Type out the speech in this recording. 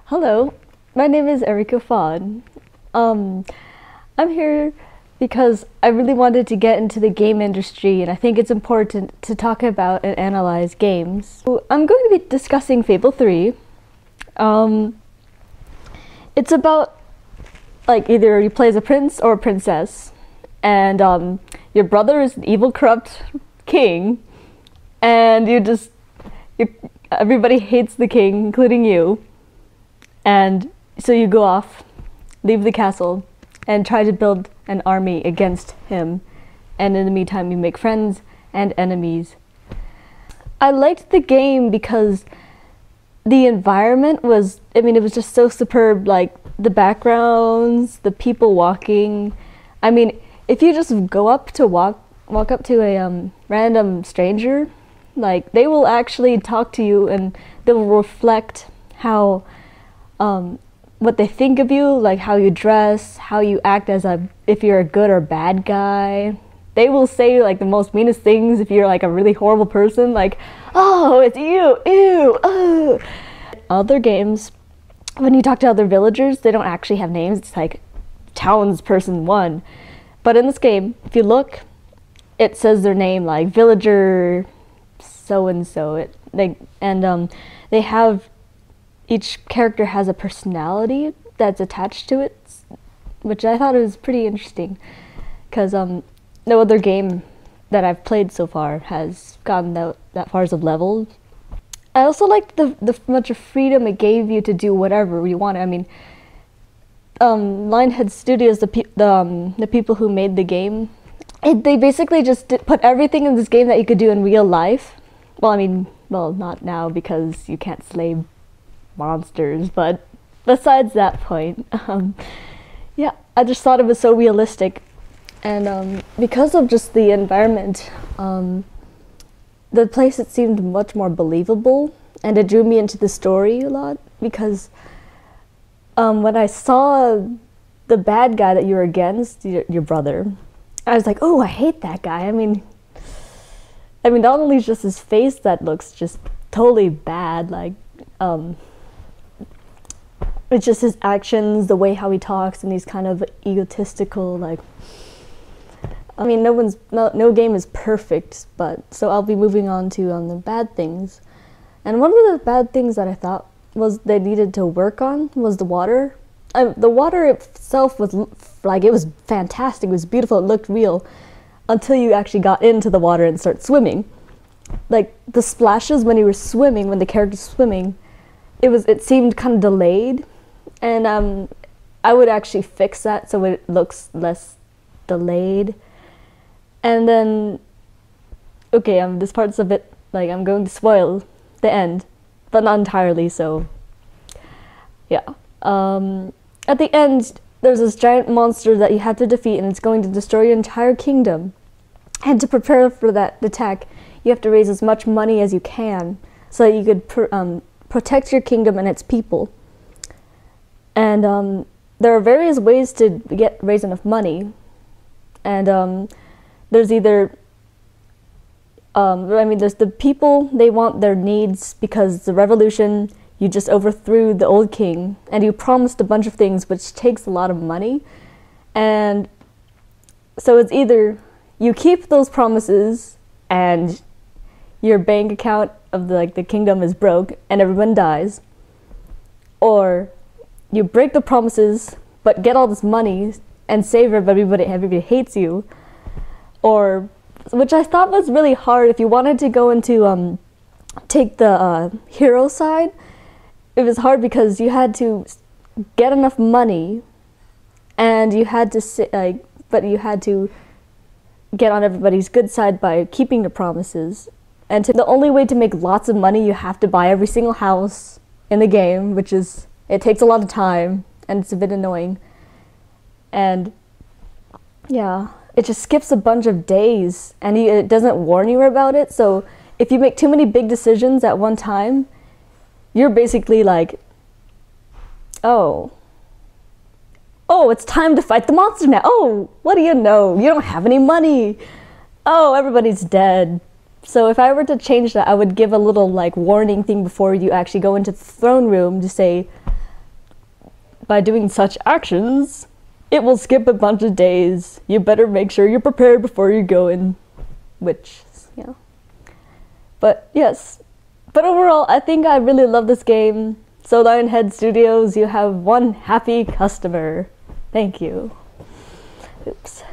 Hello, my name is Eriko. I'm here because I really wanted to get into the game industry, and I think it's important to talk about and analyze games. So I'm going to be discussing Fable 3. It's about either you play as a prince or a princess, and your brother is an evil, corrupt king, and everybody hates the king, including you. And so you go off, leave the castle, and try to build an army against him. And in the meantime, you make friends and enemies. I liked the game because the environment was, it was just so superb, like the backgrounds, the people walking. If you just go up to walk up to a random stranger, they will actually talk to you and they will reflect how what they think of you, like how you dress, how you act if you're a good or bad guy. They will say the most meanest things if you're a really horrible person, oh, it's you, ew, oh. Other games, when you talk to other villagers, they don't actually have names. It's townsperson 1. But in this game, if you look, it says their name, villager so and so. They have, each character has a personality that's attached to it, which I thought was pretty interesting, because no other game that I've played so far has gotten that far as a level. I also liked the much of freedom it gave you to do whatever you want. Lionhead Studios, the people who made the game, they basically just put everything in this game that you could do in real life. Well, not now because you can't slay monsters, but besides that point, yeah, I just thought it was so realistic, and because of just the environment, the place, it seemed much more believable, and it drew me into the story a lot, because when I saw the bad guy that you're against, your brother, I was like, oh, I hate that guy. Not only just his face that looks just totally bad, it's just his actions, the way how he talks, and he's kind of egotistical, no game is perfect, but so I'll be moving on to the bad things. And one of the bad things that I thought was they needed to work on was the water. The water itself was it was fantastic, it was beautiful, it looked real, until you actually got into the water and start swimming. The splashes when you were swimming, when the character's swimming, it seemed kind of delayed, and I would actually fix that so it looks less delayed. And then, okay, this part's a bit, I'm going to spoil the end, but not entirely, so, yeah. At the end, there's this giant monster that you have to defeat, and it's going to destroy your entire kingdom. And to prepare for that attack, you have to raise as much money as you can, so that you could protect your kingdom and its people. And there are various ways to raise enough money, and there's either, there's the people, they want their needs, because the revolution, you just overthrew the old king, and you promised a bunch of things, which takes a lot of money. And so it's either you keep those promises, and your bank account of the kingdom is broke, and everyone dies, or you break the promises, but get all this money, and save everybody hates you. Or, which I thought was really hard, if you wanted to go into, take the hero side, it was hard because you had to get enough money, and you had to but you had to get on everybody's good side by keeping the promises. And the only way to make lots of money, you have to buy every single house in the game, it takes a lot of time, and it's a bit annoying. And, yeah. It just skips a bunch of days, and it doesn't warn you about it, so if you make too many big decisions at one time, you're basically oh, it's time to fight the monster now. Oh, what do you know? You don't have any money. Oh, everybody's dead. So if I were to change that, I would give a little warning thing before you actually go into the throne room to say, by doing such actions, it will skip a bunch of days. You better make sure you're prepared before you go in. Which, you know. But yes. But overall, I think I really love this game. So Lionhead Studios, you have one happy customer. Thank you. Oops.